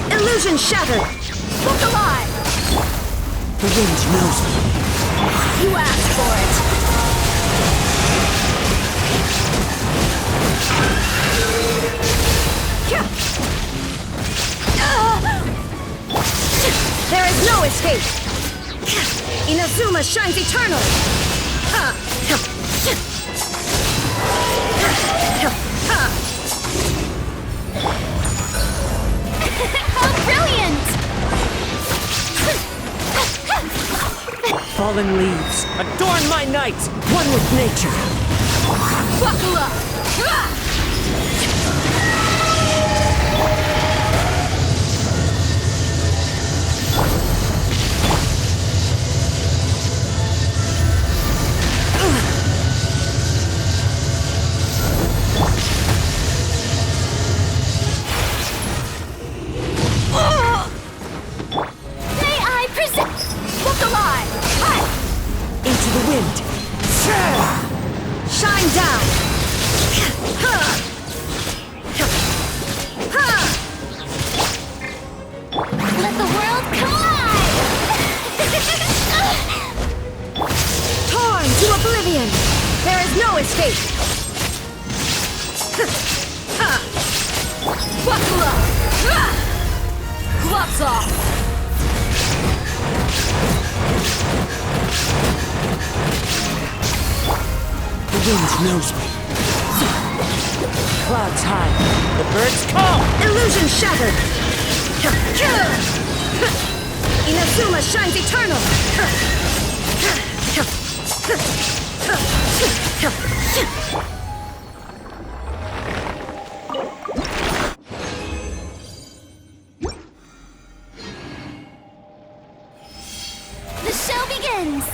Illusion shattered! Look alive! The wind knows me. You asked for it! There is no escape! Inazuma shines eternal! How brilliant! Fallen leaves, adorn my night, one with nature. Buckle up! May I present... Look alive! Into the wind. Shine down! Let the world come alive! Torn to oblivion! There is no escape! Buckle up! Gloves off! The wind knows me. Clouds high, the birds call. Illusion shattered! Inazuma shines eternal! The show begins!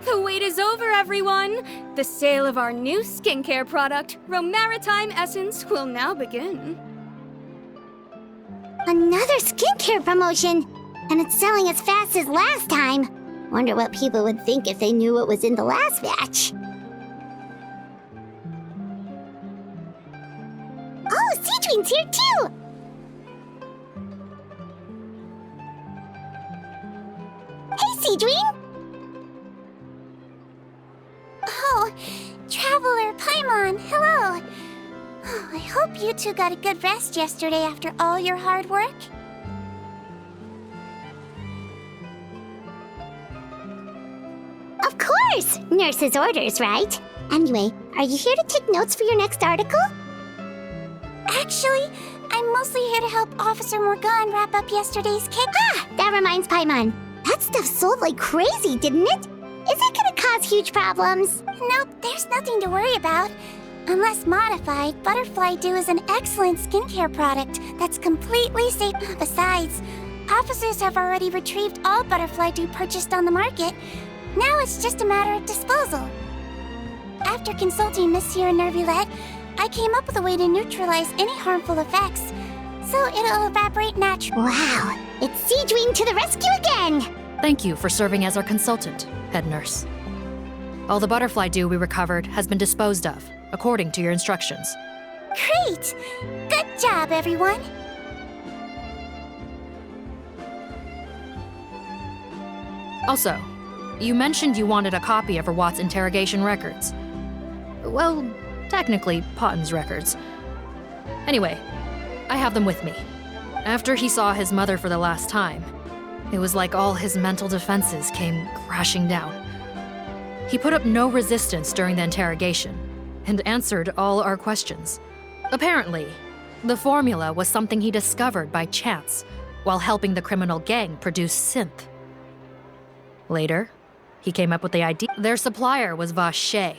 The wait is over, everyone! The sale of our new skincare product, Romaritime Essence, will now begin. Another skincare promotion! And it's selling as fast as last time! Wonder what people would think if they knew what was in the last batch. Oh, Seedwing's here too! Hey, Seedwing! Oh, Traveler Paimon, hello! Oh, I hope you two got a good rest yesterday after all your hard work. Of course! Nurse's orders, right? Anyway, are you here to take notes for your next article? Actually, I'm mostly here to help Officer Morgan wrap up yesterday's cake. Ah! That reminds Paimon. That stuff sold like crazy, didn't it? Is it gonna cause huge problems? Nope, there's nothing to worry about. Unless modified, Butterfly Dew is an excellent skincare product that's completely safe. Besides, officers have already retrieved all Butterfly Dew purchased on the market. Now it's just a matter of disposal. After consulting Monsieur Nervulette, I came up with a way to neutralize any harmful effects, so it'll evaporate naturally. Wow, it's Seedween to the rescue again! Thank you for serving as our consultant, head nurse. All the butterfly dew we recovered has been disposed of, according to your instructions. Great! Good job, everyone! Also, you mentioned you wanted a copy of Rawat's interrogation records. Well, technically, Potten's records. Anyway, I have them with me. After he saw his mother for the last time, it was like all his mental defenses came crashing down. He put up no resistance during the interrogation and answered all our questions. Apparently, the formula was something he discovered by chance while helping the criminal gang produce synth. Later, he came up with the idea their supplier was Vache.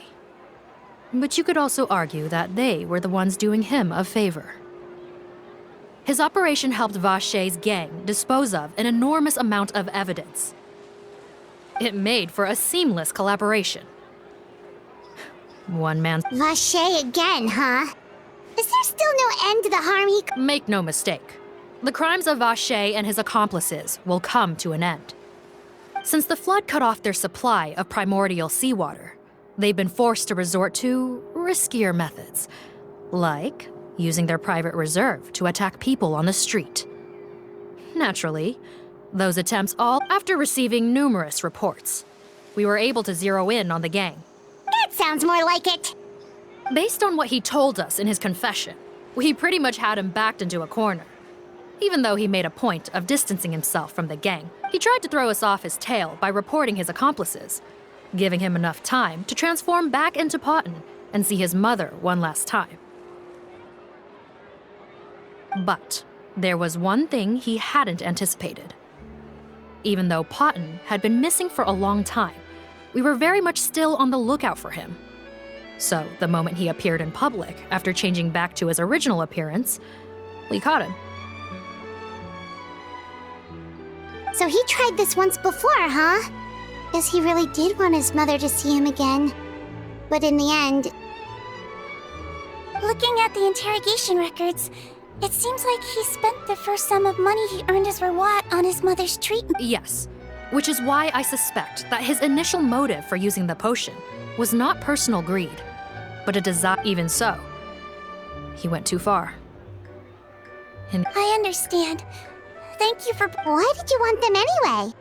But you could also argue that they were the ones doing him a favor. His operation helped Vache's gang dispose of an enormous amount of evidence. It made for a seamless collaboration. One man... Vache again, huh? Is there still no end to the harm he... Make no mistake. The crimes of Vache and his accomplices will come to an end. Since the flood cut off their supply of primordial seawater, they've been forced to resort to riskier methods, like using their private reserve to attack people on the street. Naturally, those attempts after receiving numerous reports, we were able to zero in on the gang. That sounds more like it! Based on what he told us in his confession, we pretty much had him backed into a corner. Even though he made a point of distancing himself from the gang, he tried to throw us off his tail by reporting his accomplices, giving him enough time to transform back into Potten and see his mother one last time. But there was one thing he hadn't anticipated. Even though Potten had been missing for a long time, we were very much still on the lookout for him. So the moment he appeared in public after changing back to his original appearance, we caught him. So he tried this once before, huh? Guess he really did want his mother to see him again. But in the end... Looking at the interrogation records, it seems like he spent the first sum of money he earned as Rawat on his mother's treatment. Yes, which is why I suspect that his initial motive for using the potion was not personal greed, but a desire. Even so, he went too far. I understand. Thank you for... Why did you want them anyway?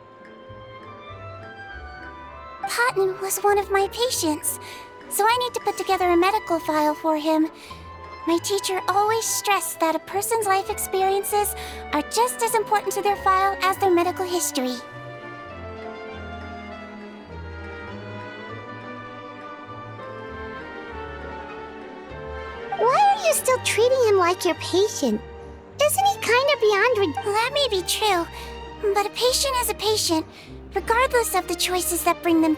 Potten was one of my patients, so I need to put together a medical file for him. My teacher always stressed that a person's life experiences are just as important to their file as their medical history. Why are you still treating him like your patient? Isn't he kind of beyond... That may be true, but a patient is a patient, regardless of the choices that bring them...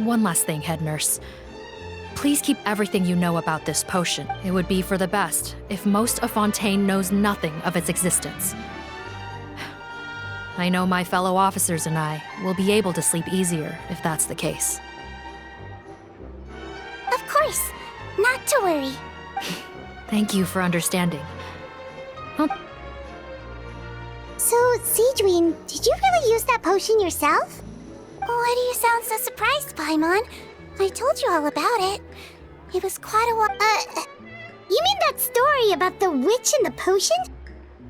One last thing, head nurse. Please keep everything you know about this potion. It would be for the best if most of Fontaine knows nothing of its existence. I know my fellow officers and I will be able to sleep easier if that's the case. Of course, not to worry. Thank you for understanding. So, Seedween, did you really use that potion yourself? Why do you sound so surprised, Paimon? I told you all about it. It was quite a while. You mean that story about the witch and the potion?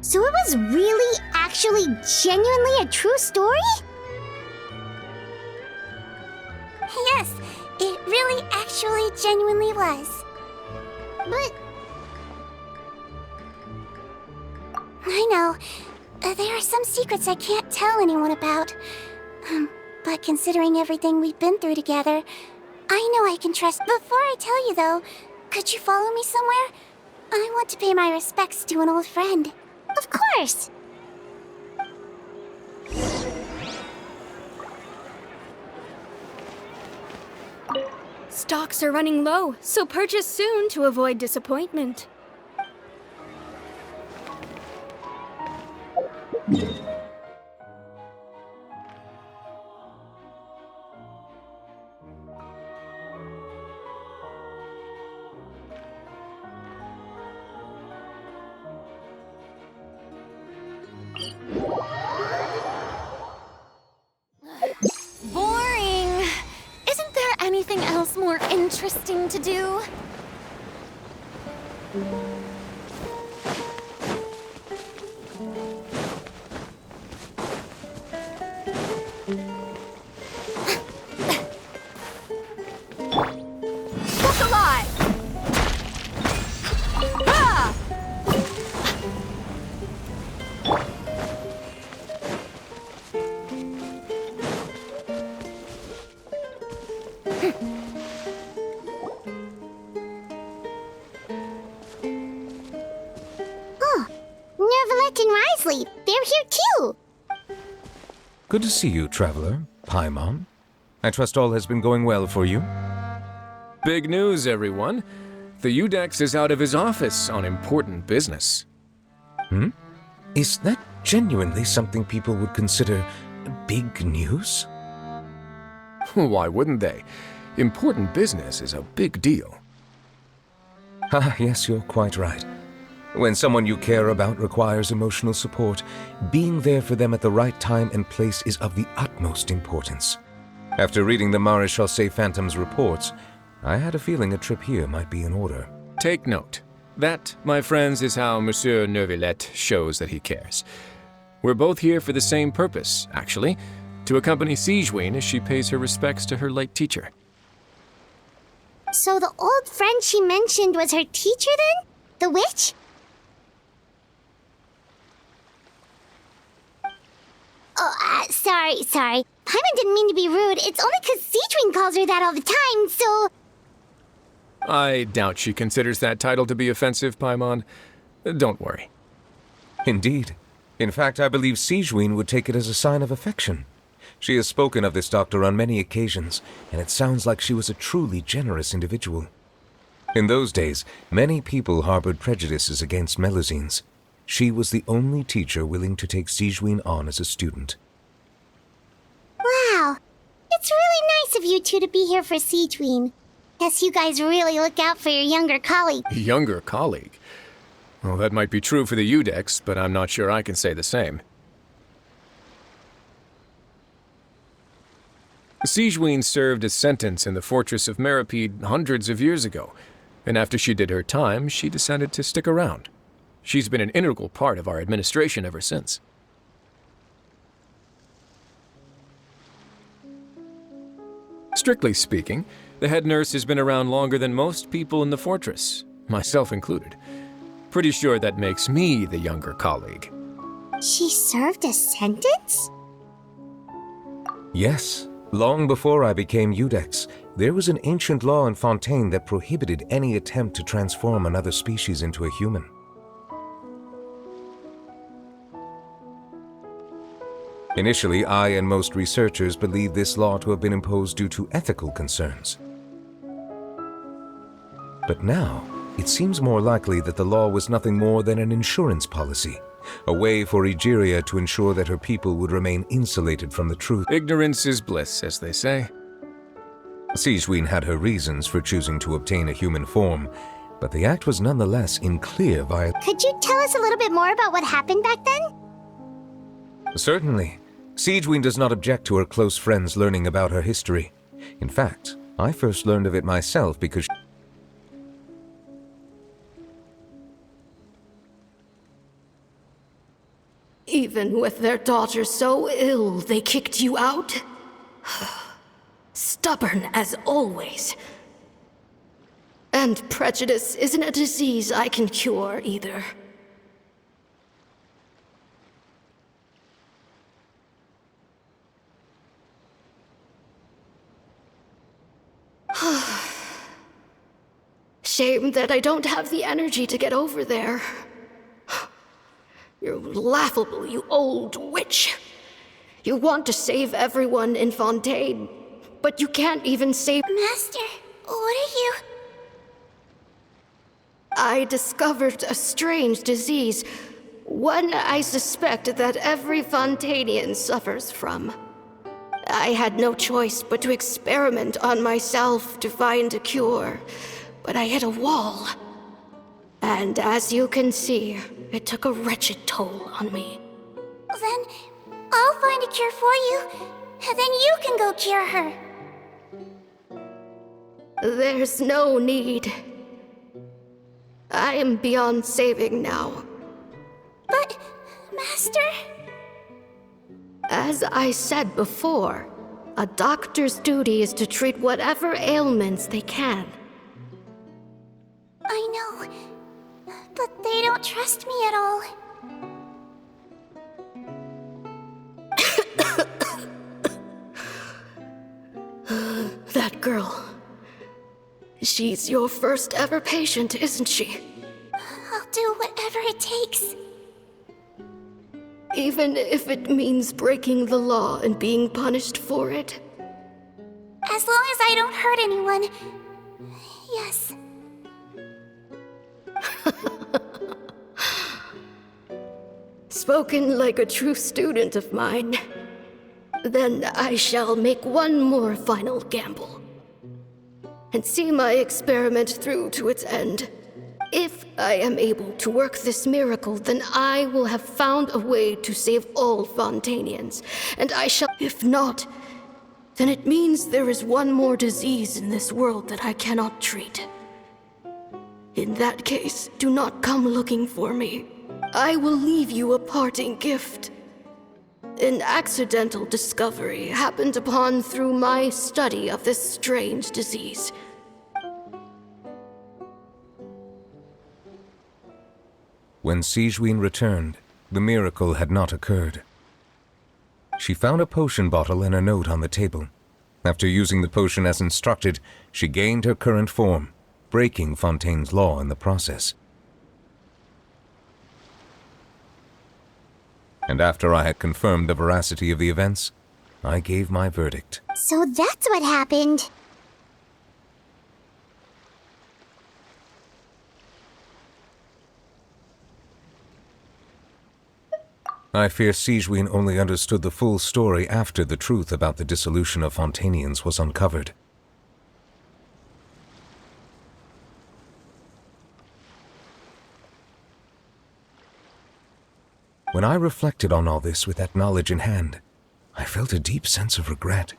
So it was really, actually, genuinely a true story? Yes, it really, actually, genuinely was. But... I know. There are some secrets I can't tell anyone about. But considering everything we've been through together, I know I can trust. Before I tell you, though, could you follow me somewhere? I want to pay my respects to an old friend. Of course! Stocks are running low, so purchase soon to avoid disappointment. interesting to do. Look alive! Ah! Nervalette and Risley, they're here too. Good to see you, traveler. Paimon. I trust all has been going well for you. Big news, everyone. The Udex is out of his office on important business. Is that genuinely something people would consider big news? Why wouldn't they? Important business is a big deal. Ah, yes, you're quite right. When someone you care about requires emotional support, being there for them at the right time and place is of the utmost importance. After reading the Maréchal Phantom's reports, I had a feeling a trip here might be in order. Take note. That, my friends, is how Monsieur Neuvillette shows that he cares. We're both here for the same purpose, actually, to accompany Sigewinne as she pays her respects to her late teacher. So the old friend she mentioned was her teacher then? The witch? Oh, sorry. Paimon didn't mean to be rude. It's only 'cause Sigewinne calls her that all the time, so... I doubt she considers that title to be offensive, Paimon. Don't worry. Indeed. In fact, I believe Sigewinne would take it as a sign of affection. She has spoken of this doctor on many occasions, and it sounds like she was a truly generous individual. In those days, many people harbored prejudices against Melusines. She was the only teacher willing to take Sigewinne on as a student. Wow. It's really nice of you two to be here for Sigewinne. Guess you guys really look out for your younger colleague. Younger colleague? Well, that might be true for the Udex, but I'm not sure I can say the same. Sigewinne served a sentence in the fortress of Meripede hundreds of years ago, and after she did her time, she decided to stick around. She's been an integral part of our administration ever since. Strictly speaking, the head nurse has been around longer than most people in the fortress, myself included. Pretty sure that makes me the younger colleague. She served a sentence? Yes. Long before I became Udex, there was an ancient law in Fontaine that prohibited any attempt to transform another species into a human. Initially, I and most researchers believed this law to have been imposed due to ethical concerns. But now, it seems more likely that the law was nothing more than an insurance policy, a way for Egeria to ensure that her people would remain insulated from the truth. Ignorance is bliss, as they say. Sigewinne had her reasons for choosing to obtain a human form, but the act was nonetheless in clear violation. Could you tell us a little bit more about what happened back then? Certainly. Sigewinne does not object to her close friends learning about her history. In fact, I first learned of it myself because Even with their daughter so ill, they kicked you out? Stubborn as always. And prejudice isn't a disease I can cure either. Shame that I don't have the energy to get over there. You're laughable, you old witch. You want to save everyone in Fontaine, but you can't even save— Master, what are you? I discovered a strange disease, one I suspect that every Fontainian suffers from. I had no choice but to experiment on myself to find a cure, but I hit a wall. And as you can see, it took a wretched toll on me. Then I'll find a cure for you, and then you can go cure her. There's no need. I am beyond saving now. But, Master... As I said before, a doctor's duty is to treat whatever ailments they can. I know, but they don't trust me at all. That girl. She's your first ever patient, isn't she? I'll do whatever it takes. Even if it means breaking the law and being punished for it? As long as I don't hurt anyone. Yes. Spoken like a true student of mine. Then I shall make one more final gamble. And see my experiment through to its end. If I am able to work this miracle, then I will have found a way to save all Fontanians. And I shall... If not, then it means there is one more disease in this world that I cannot treat. In that case, do not come looking for me. I will leave you a parting gift. An accidental discovery happened upon through my study of this strange disease. When Sigewinne returned, the miracle had not occurred. She found a potion bottle and a note on the table. After using the potion as instructed, she gained her current form, breaking Fontaine's law in the process. And after I had confirmed the veracity of the events, I gave my verdict. So that's what happened. I fear Sigewinne only understood the full story after the truth about the dissolution of Fontanians was uncovered. When I reflected on all this with that knowledge in hand, I felt a deep sense of regret.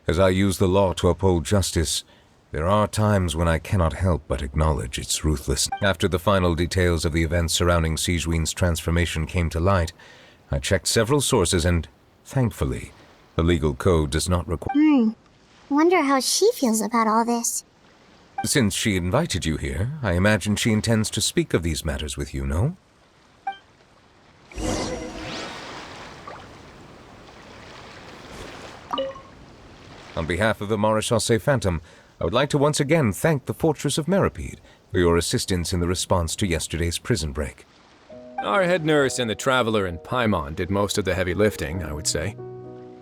As I use the law to uphold justice, there are times when I cannot help but acknowledge its ruthlessness. After the final details of the events surrounding Sigewinne's transformation came to light, I checked several sources and, thankfully, the legal code does not require... Wonder how she feels about all this. Since she invited you here, I imagine she intends to speak of these matters with you, no? On behalf of the Maréchaussée Phantom, I would like to once again thank the Fortress of Meripede for your assistance in the response to yesterday's prison break. Our head nurse and the traveler in Paimon did most of the heavy lifting, I would say.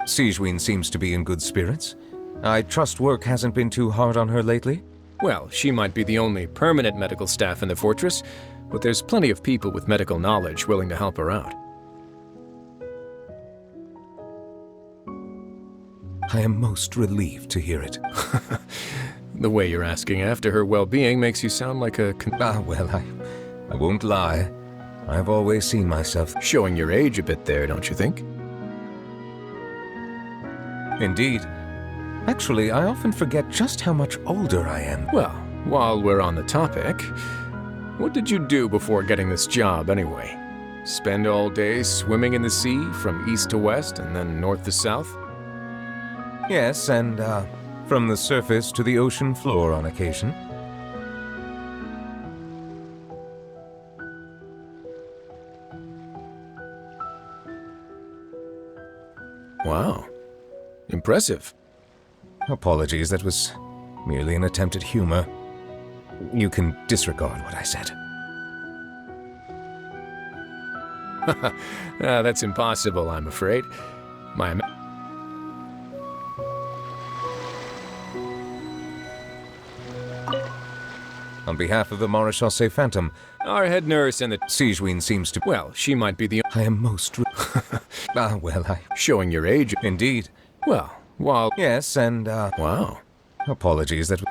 Sigewinne seems to be in good spirits. I trust work hasn't been too hard on her lately? Well, she might be the only permanent medical staff in the fortress, but there's plenty of people with medical knowledge willing to help her out. I am most relieved to hear it. The way you're asking after her well-being makes you sound like a... Well, I won't lie. I've always seen myself... Showing your age a bit there, don't you think? Indeed. Actually, I often forget just how much older I am. Well, while we're on the topic, what did you do before getting this job anyway? Spend all day swimming in the sea from east to west and then north to south? Yes, and, from the surface to the ocean floor on occasion. Wow. Impressive. Apologies, that was merely an attempt at humor. You can disregard what I said. That's impossible, I'm afraid. On behalf of the Maréchaussée Phantom, our head nurse and the... Sigewinne seems to... Well, she might be the... I am most... Showing your age. Indeed. Well, while... Yes, and, Wow. Apologies, that...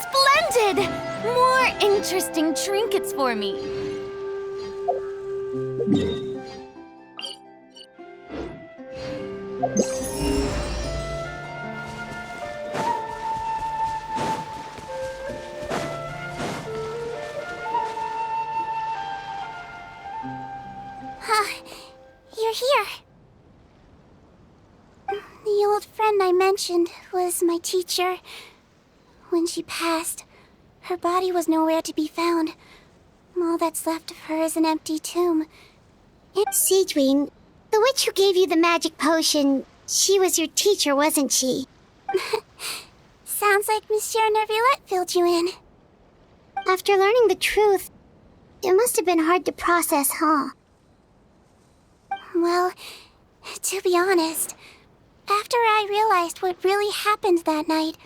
Splendid! More interesting trinkets for me. You're here. The old friend I mentioned was my teacher. When she passed, her body was nowhere to be found. All that's left of her is an empty tomb. It's Seedween, the witch who gave you the magic potion. She was your teacher, wasn't she? Sounds like Monsieur Neuvillette filled you in. After learning the truth, it must have been hard to process, huh? Well, to be honest, after I realized what really happened that night,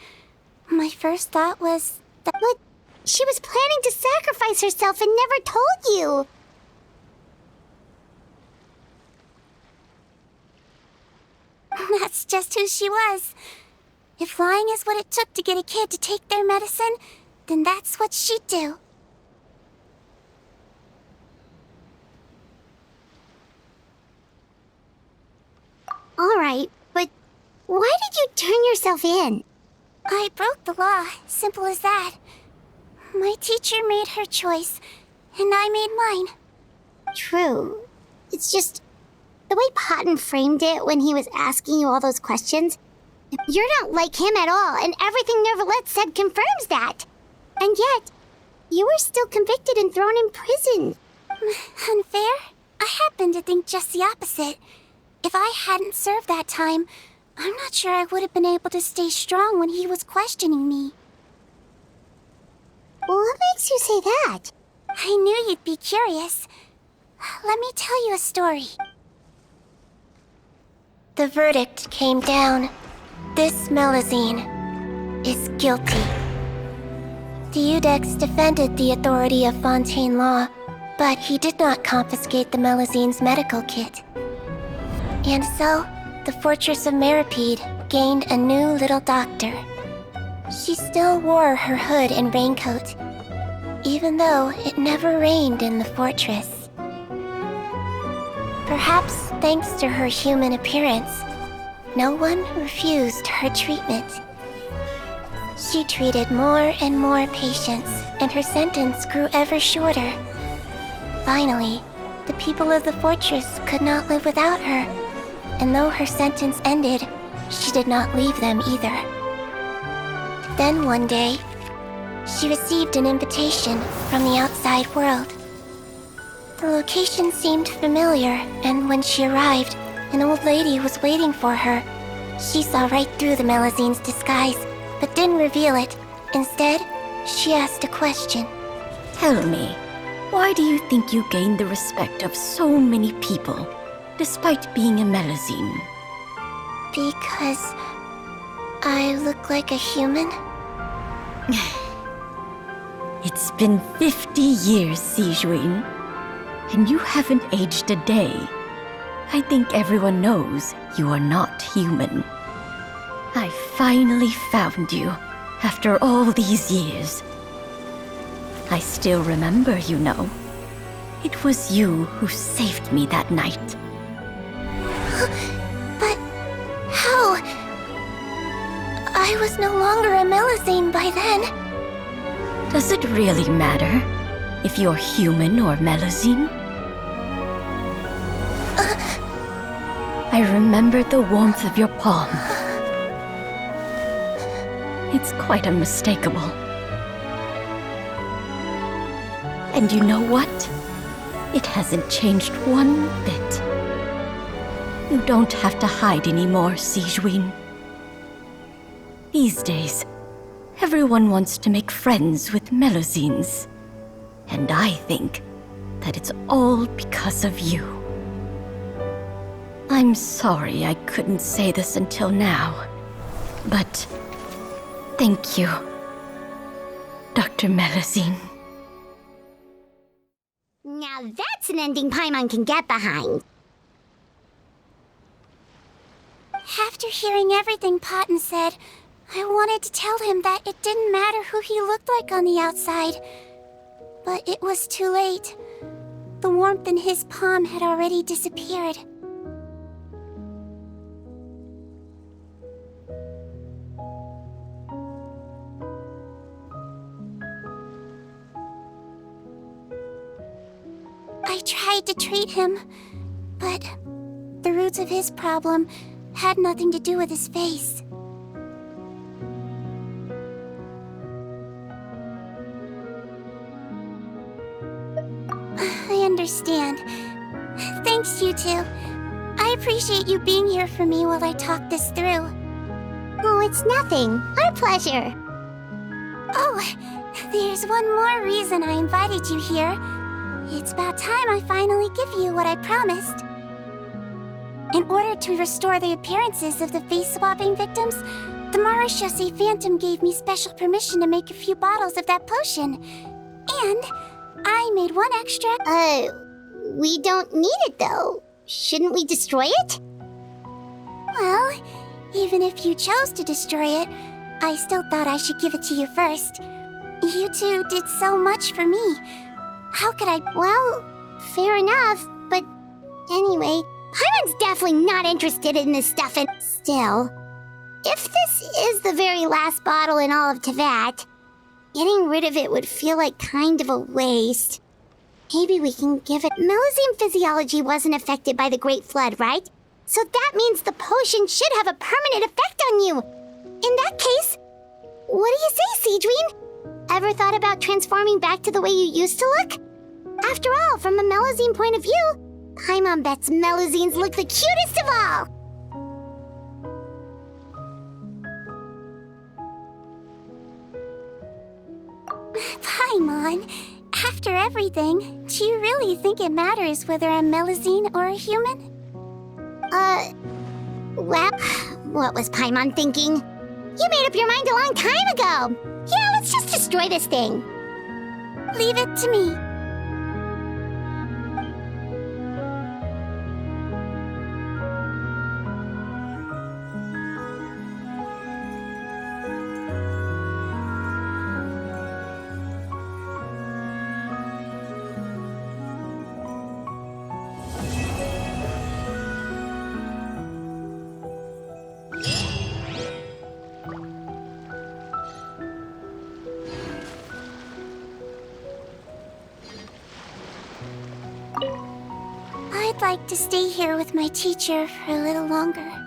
my first thought was that she was planning to sacrifice herself and never told you. That's just who she was. If lying is what it took to get a kid to take their medicine, then that's what she'd do. All right, but why did you turn yourself in? I broke the law, simple as that. My teacher made her choice, and I made mine. True. It's just the way Potton framed it when he was asking you all those questions. You're not like him at all, and everything Neuvillette said confirms that. And yet, you were still convicted and thrown in prison. Unfair? I happen to think just the opposite. If I hadn't served that time, I'm not sure I would have been able to stay strong when he was questioning me. What makes you say that? I knew you'd be curious. Let me tell you a story. The verdict came down. This Melusine is guilty. Deudex defended the authority of Fontaine law, but he did not confiscate the Melusine's medical kit. And so, the fortress of Meripede gained a new little doctor. She still wore her hood and raincoat, even though it never rained in the fortress. Perhaps thanks to her human appearance, no one refused her treatment. She treated more and more patients, and her sentence grew ever shorter. Finally, the people of the fortress could not live without her. And though her sentence ended, she did not leave them either. Then one day, she received an invitation from the outside world. The location seemed familiar, and when she arrived, an old lady was waiting for her. She saw right through the Melusine's disguise, but didn't reveal it. Instead, she asked a question. Tell me, why do you think you gained the respect of so many people, despite being a Melusine? Because I look like a human? It's been 50 years, Sejuin, and you haven't aged a day. I think everyone knows you are not human. I finally found you, after all these years. I still remember, you know. It was you who saved me that night. But how? I was no longer a Melusine by then. Does it really matter if you're human or Melusine? I remember the warmth of your palm. It's quite unmistakable. And you know what? It hasn't changed one bit. You don't have to hide anymore, Sejuin. These days, everyone wants to make friends with Melusines. And I think that it's all because of you. I'm sorry I couldn't say this until now, but thank you, Dr. Melusine. Now that's an ending Paimon can get behind. After hearing everything Potton said, I wanted to tell him that it didn't matter who he looked like on the outside. But it was too late. The warmth in his palm had already disappeared. I tried to treat him, but the roots of his problem had nothing to do with his face. I understand. Thanks, you two. I appreciate you being here for me while I talk this through. Oh, it's nothing. Our pleasure. Oh, there's one more reason I invited you here. It's about time I finally give you what I promised. In order to restore the appearances of the face-swapping victims, the Marashose Phantom gave me special permission to make a few bottles of that potion. And I made one extra. We don't need it though. Shouldn't we destroy it? Well, even if you chose to destroy it, I still thought I should give it to you first. You two did so much for me. How could I? Well, fair enough, but anyway, Paimon's definitely not interested in this stuff, and still, if this is the very last bottle in all of Tevat, getting rid of it would feel like kind of a waste. Maybe we can give it. Melazine physiology wasn't affected by the Great Flood, right? So that means the potion should have a permanent effect on you. In that case, what do you say, Seedween? Ever thought about transforming back to the way you used to look? After all, from a Melazine point of view, Paimon bets Melazines look the cutest of all! Paimon, after everything, do you really think it matters whether I'm Melazine or a human? Well, what was Paimon thinking? You made up your mind a long time ago! Yeah, let's just destroy this thing. Leave it to me. I'd like to stay here with my teacher for a little longer.